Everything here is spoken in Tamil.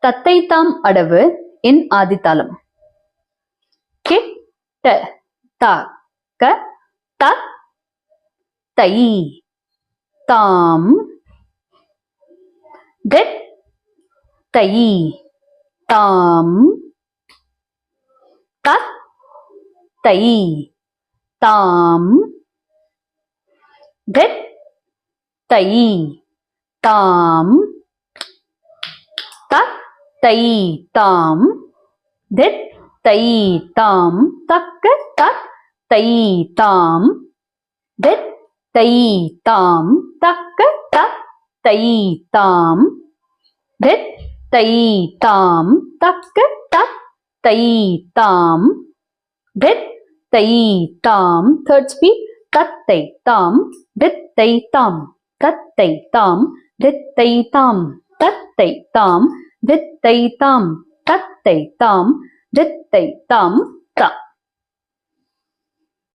தத்தைத்தாம் அடவு என் ஆதித்தாளம். கிட்ட தாக்க த தை தாம் கெட் தை தாம் த தை தாம் கெட் தை தாம் த தை தாம் கெட் தை தாம் தக்க த தை தாம் கெட் தை தாம் தக்க த தை தாம் கெட் தை தாம் தக்க த தை தாம் கெட் தை தாம். Third speed. தத்தை தாம் கெத்தை தாம் தத்தை தாம் கெத்தை தாம் தத்தை தாம் கெத்தை தாம் தத்தை தாம் கெத்தை தாம் த